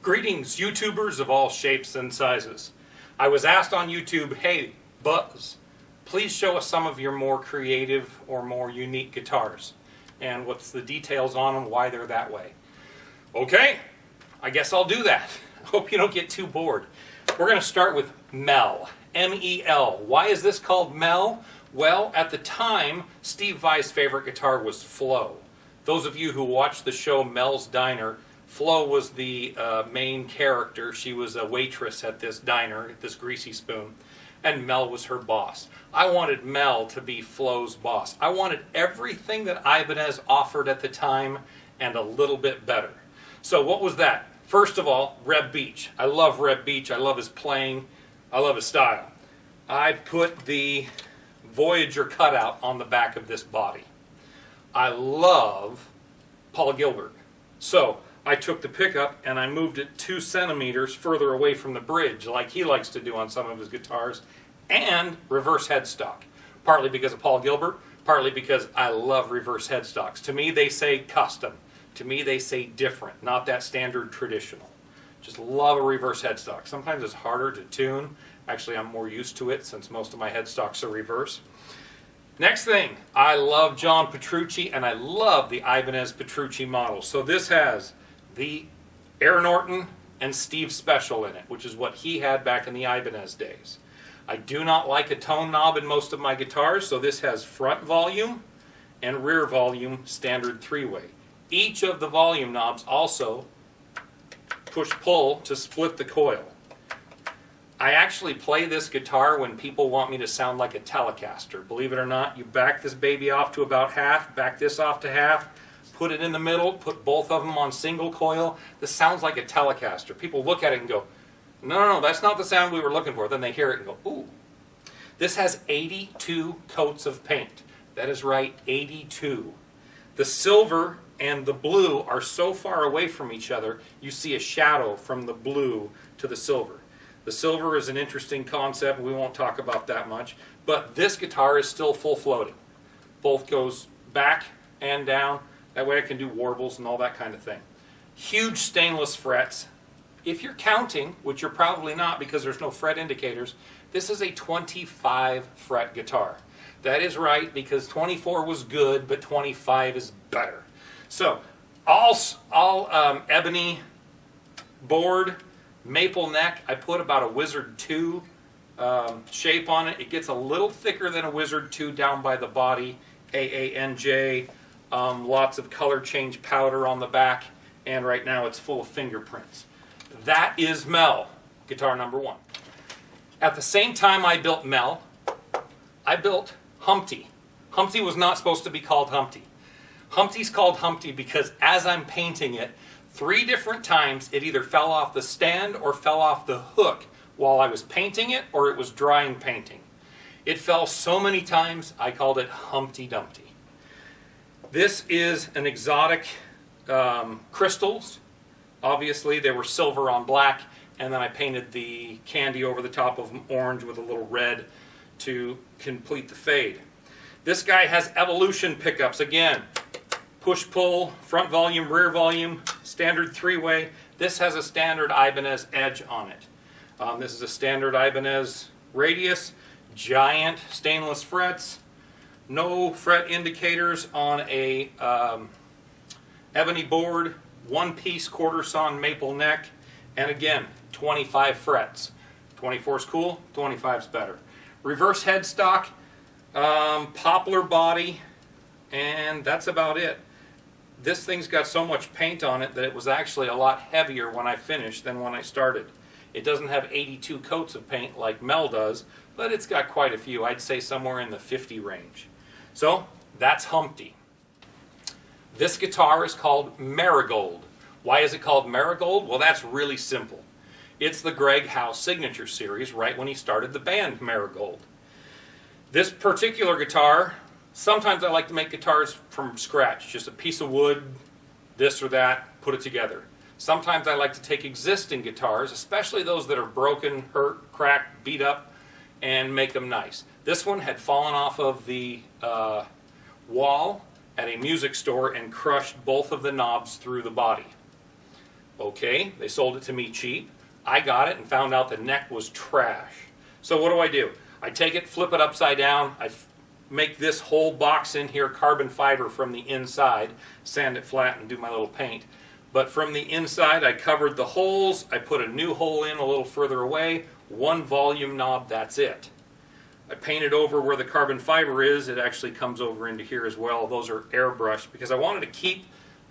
Greetings, YouTubers of all shapes and sizes. I was asked on YouTube, hey, Buzz, please show us some of your more creative or more unique guitars. And what's the details on them, why they're that way. Okay, I guess I'll do that. I hope you don't get too bored. We're going to start with Mel, M-E-L. Why is this called Mel? Well, at the time, Steve Vai's favorite guitar was Flo. Those of you who watched the show Mel's Diner, Flo was the main character. She was a waitress at this diner, at this Greasy Spoon, and Mel was her boss. I wanted Mel to be Flo's boss. I wanted everything that Ibanez offered at the time and a little bit better. So what was that? First of all, Reb Beach. I love Reb Beach. I love his playing. I love his style. I put the Voyager cutout on the back of this body. I love Paul Gilbert. So I took the pickup and I moved it 2 centimeters further away from the bridge, like he likes to do on some of his guitars, and reverse headstock. Partly because of Paul Gilbert, partly because I love reverse headstocks. To me, they say custom. To me, they say different, not that standard traditional. Just love a reverse headstock. Sometimes it's harder to tune. Actually, I'm more used to it since most of my headstocks are reverse. Next thing, I love John Petrucci, and I love the Ibanez Petrucci model. So this has the Air Norton and Steve Special in it, which is what he had back in the Ibanez days. I do not like a tone knob in most of my guitars, so this has front volume and rear volume standard 3-way. Each of the volume knobs also push-pull to split the coil. I actually play this guitar when people want me to sound like a Telecaster. Believe it or not, you back this baby off to about half, back this off to half, put it in the middle, put both of them on single coil. This sounds like a Telecaster. People look at it and go, no, that's not the sound we were looking for. Then they hear it and go, ooh. This has 82 coats of paint. That is right, 82. The silver and the blue are so far away from each other, you see a shadow from the blue to the silver. The silver is an interesting concept. We won't talk about that much. But this guitar is still full floating. Both goes back and down. That way I can do warbles and all that kind of thing. Huge stainless frets. If you're counting, which you're probably not because there's no fret indicators, this is a 25 fret guitar. That is right because 24 was good, but 25 is better. So, all ebony board, maple neck. I put about a Wizard 2 shape on it. It gets a little thicker than a Wizard 2 down by the body. AANJ, lots of color change powder on the back, and right now it's full of fingerprints. That is Mel, guitar number 1. At the same time I built Mel, I built Humpty. Humpty was not supposed to be called Humpty. Humpty's called Humpty because as I'm painting it, 3 different times it either fell off the stand or fell off the hook while I was painting it or it was drying painting. It fell so many times I called it Humpty Dumpty. This is an exotic crystals. Obviously they were silver on black, and then I painted the candy over the top of them orange with a little red to complete the fade. This guy has evolution pickups again. Push-pull, front volume, rear volume, standard 3-way. This has a standard Ibanez edge on it. This is a standard Ibanez radius, giant stainless frets, no fret indicators on a ebony board, 1-piece quarter sawn maple neck, and again, 25 frets. 24 is cool, 25 is better. Reverse headstock, poplar body, and that's about it. This thing's got so much paint on it that it was actually a lot heavier when I finished than when I started. It doesn't have 82 coats of paint like Mel does, but it's got quite a few. I'd say somewhere in the 50 range. So, that's Humpty. This guitar is called Marigold. Why is it called Marigold? Well, that's really simple. It's the Greg Howe signature series right when he started the band Marigold. This particular guitar, sometimes I like to make guitars from scratch, just a piece of wood, this or that, put it together. Sometimes I like to take existing guitars, especially those that are broken, hurt, cracked, beat up, and make them nice. This one had fallen off of the wall at a music store and crushed both of the knobs through the body. Okay, they sold it to me cheap. I got it and found out the neck was trash. So what do? I take it, flip it upside down, make this whole box in here carbon fiber from the inside, sand it flat and do my little paint. But from the inside I covered the holes, I put a new hole in a little further away, one volume knob, that's it. I painted over where the carbon fiber is, it actually comes over into here as well. Those are airbrushed because I wanted to keep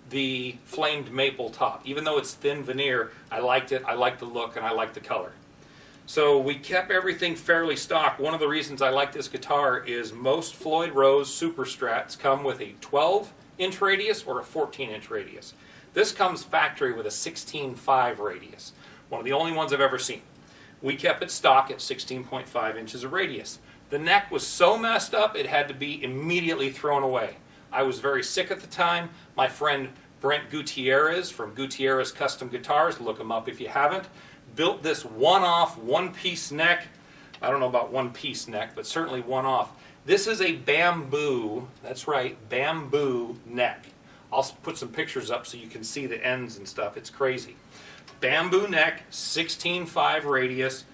the flamed maple top. Even though it's thin veneer, I liked it, I liked the look, and I liked the color. So we kept everything fairly stock. One of the reasons I like this guitar is most Floyd Rose Super Strats come with a 12-inch radius or a 14-inch radius. This comes factory with a 16.5 radius. One of the only ones I've ever seen. We kept it stock at 16.5 inches of radius. The neck was so messed up it had to be immediately thrown away. I was very sick at the time. My friend Brent Gutierrez from Gutierrez Custom Guitars, look him up if you haven't, built this one-off, one-piece neck. I don't know about one-piece neck, but certainly one-off. This is a bamboo, that's right, bamboo neck. I'll put some pictures up so you can see the ends and stuff. It's crazy. Bamboo neck, 16.5 radius,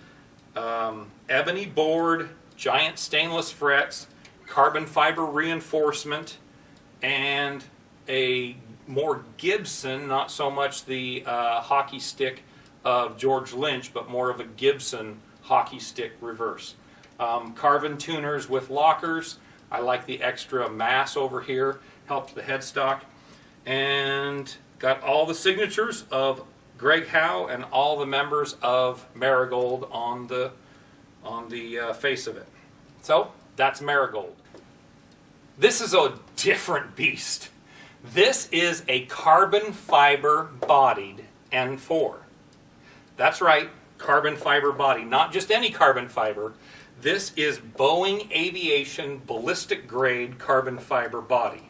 ebony board, giant stainless frets, carbon fiber reinforcement, and a more Gibson, not so much the hockey stick of George Lynch, but more of a Gibson hockey stick reverse. Carvin tuners with lockers. I like the extra mass over here, helps the headstock. And got all the signatures of Greg Howe and all the members of Marigold on the face of it. So that's Marigold. This is a different beast. This is a carbon fiber bodied N4. That's right, carbon fiber body, not just any carbon fiber. This is Boeing Aviation ballistic grade carbon fiber body.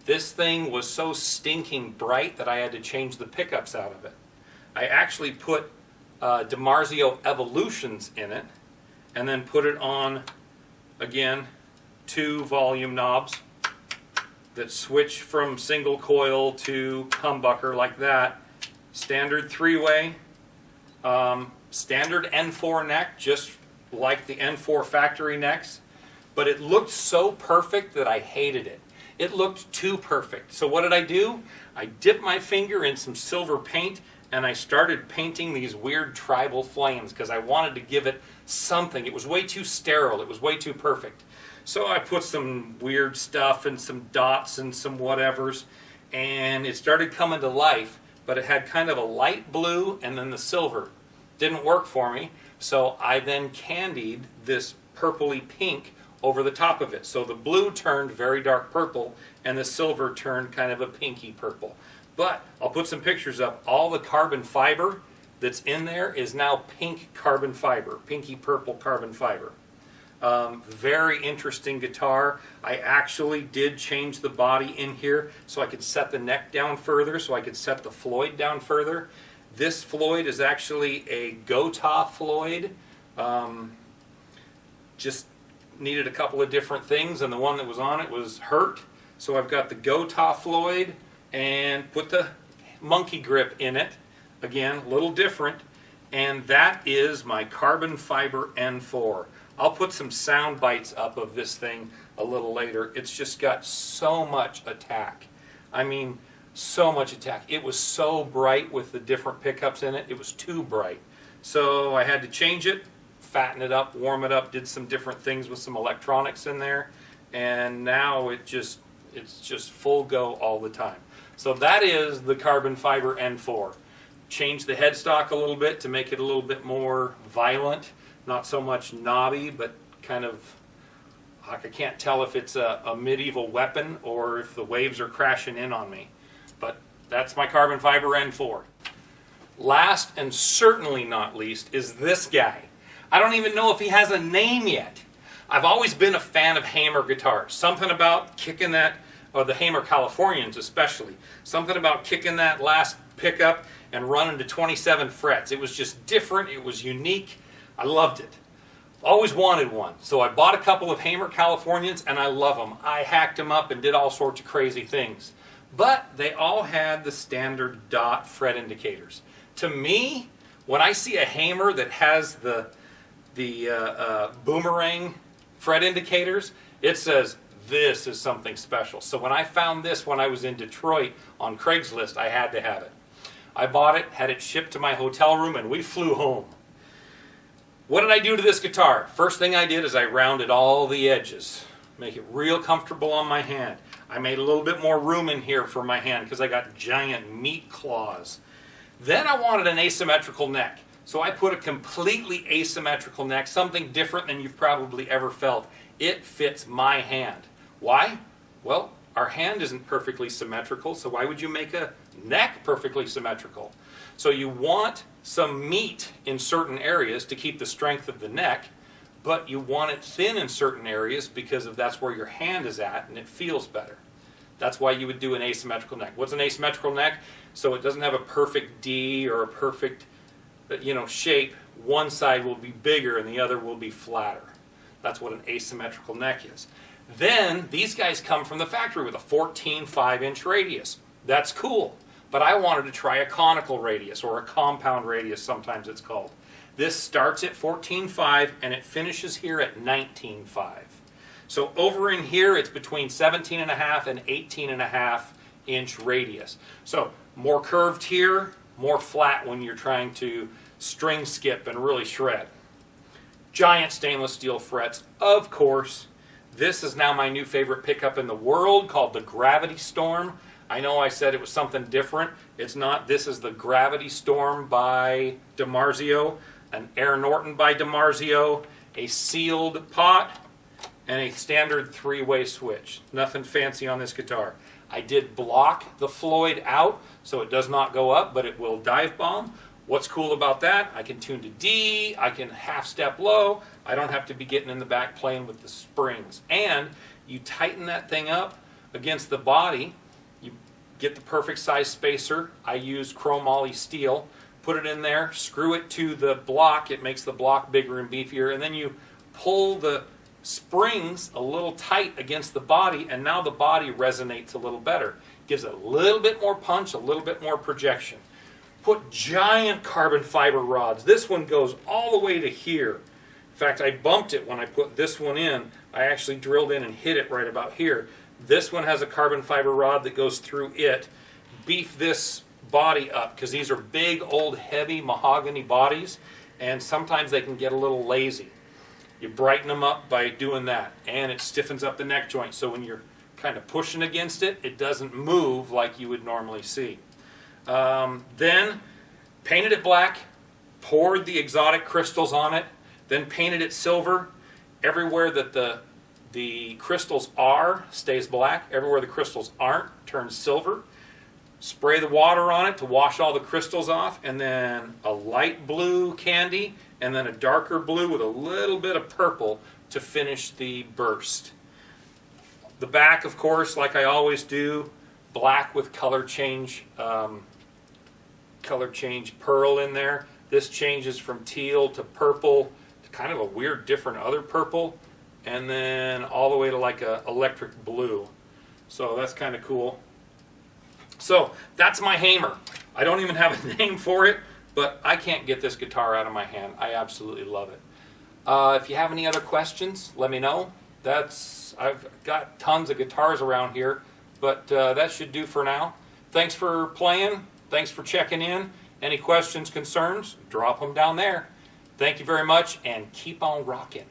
This thing was so stinking bright that I had to change the pickups out of it. I actually put DiMarzio Evolutions in it and then put it on, again, 2 volume knobs that switch from single coil to humbucker like that. Standard 3-way, standard N4 neck, just like the N4 factory necks, but it looked so perfect that I hated it. It looked too perfect. So what did I do? I dipped my finger in some silver paint and I started painting these weird tribal flames because I wanted to give it something. It was way too sterile. It was way too perfect. So I put some weird stuff and some dots and some whatevers, and it started coming to life, but it had kind of a light blue and then the silver. Didn't work for me, so I then candied this purpley pink over the top of it. So the blue turned very dark purple and the silver turned kind of a pinky purple. But I'll put some pictures up. All the carbon fiber that's in there is now pink carbon fiber, pinky purple carbon fiber. Very interesting guitar. I actually did change the body in here so I could set the neck down further, so I could set the Floyd down further. This Floyd is actually a Gotha Floyd. Just needed a couple of different things, and the one that was on it was hurt. So I've got the Gotha Floyd and put the monkey grip in it. Again, a little different. And that is my carbon fiber N4. I'll put some sound bites up of this thing a little later. It's just got so much attack. I mean, so much attack. It was so bright with the different pickups in it. It was too bright. So I had to change it, fatten it up, warm it up, did some different things with some electronics in there, and now it's just full go all the time. So that is the carbon fiber N4. Changed the headstock a little bit to make it a little bit more violent, not so much knobby, but kind of, I can't tell if it's a medieval weapon or if the waves are crashing in on me. But that's my carbon fiber N4. Last and certainly not least is this guy. I don't even know if he has a name yet. I've always been a fan of Hamer guitars. Something about kicking that, or the Hamer Californians especially, something about kicking that last pickup and running to 27 frets. It was just different. It was unique. I loved it. Always wanted one. So I bought a couple of Hamer Californians and I love them. I hacked them up and did all sorts of crazy things. but they all had the standard dot fret indicators. To me, when I see a hammer that has the boomerang fret indicators, it says this is something special. So when I found this when I was in Detroit on Craigslist, I had to have it. I bought it, had it shipped to my hotel room, and we flew home. What did I do to this guitar? First thing I did is I rounded all the edges, make it real comfortable on my hand. I made a little bit more room in here for my hand because I got giant meat claws. Then I wanted an asymmetrical neck. So I put a completely asymmetrical neck, something different than you've probably ever felt. It fits my hand. Why? Well, our hand isn't perfectly symmetrical, so why would you make a neck perfectly symmetrical? So you want some meat in certain areas to keep the strength of the neck, but you want it thin in certain areas because that's where your hand is at and it feels better. That's why you would do an asymmetrical neck. What's an asymmetrical neck? So it doesn't have a perfect D or a perfect shape. One side will be bigger and the other will be flatter. That's what an asymmetrical neck is. Then these guys come from the factory with a 14 5-inch radius. That's cool. But I wanted to try a conical radius, or a compound radius sometimes it's called. This starts at 14.5 and it finishes here at 19.5. So over in here it's between 17.5 and 18.5 inch radius. So more curved here, more flat when you're trying to string skip and really shred. Giant stainless steel frets, of course. This is now my new favorite pickup in the world, called the Gravity Storm. I know I said it was something different. It's not. This is the Gravity Storm by DiMarzio, an Air Norton by DiMarzio, a sealed pot, and a standard 3-way switch. Nothing fancy on this guitar. I did block the Floyd out so it does not go up, but it will dive bomb. What's cool about that? I can tune to D, I can half step low, I don't have to be getting in the back playing with the springs. And you tighten that thing up against the body, you get the perfect size spacer. I use chromoly steel, put it in there, screw it to the block, it makes the block bigger and beefier, and then you pull the springs a little tight against the body, and now the body resonates a little better. Gives it a little bit more punch, a little bit more projection. Put giant carbon fiber rods. This one goes all the way to here. In fact, I bumped it when I put this one in. I actually drilled in and hit it right about here. This one has a carbon fiber rod that goes through it. Beef this body up because these are big, old, heavy mahogany bodies, and sometimes they can get a little lazy. You brighten them up by doing that, and it stiffens up the neck joint, so when you're kind of pushing against it, it doesn't move like you would normally see. Then painted it black, poured the exotic crystals on it, then painted it silver. Everywhere that the crystals are stays black. Everywhere the crystals aren't turns silver. Spray the water on it to wash all the crystals off, and then a light blue candy, and then a darker blue with a little bit of purple to finish the burst. The back, of course, like I always do, black with color change pearl in there. This changes from teal to purple to kind of a weird different other purple, and then all the way to like a electric blue. So that's kind of cool. So that's my hammer. I don't even have a name for it, but I can't get this guitar out of my hand. I absolutely love it. If you have any other questions, let me know. I've got tons of guitars around here, but that should do for now. Thanks for playing. Thanks for checking in. Any questions, concerns, drop them down there. Thank you very much, and keep on rocking.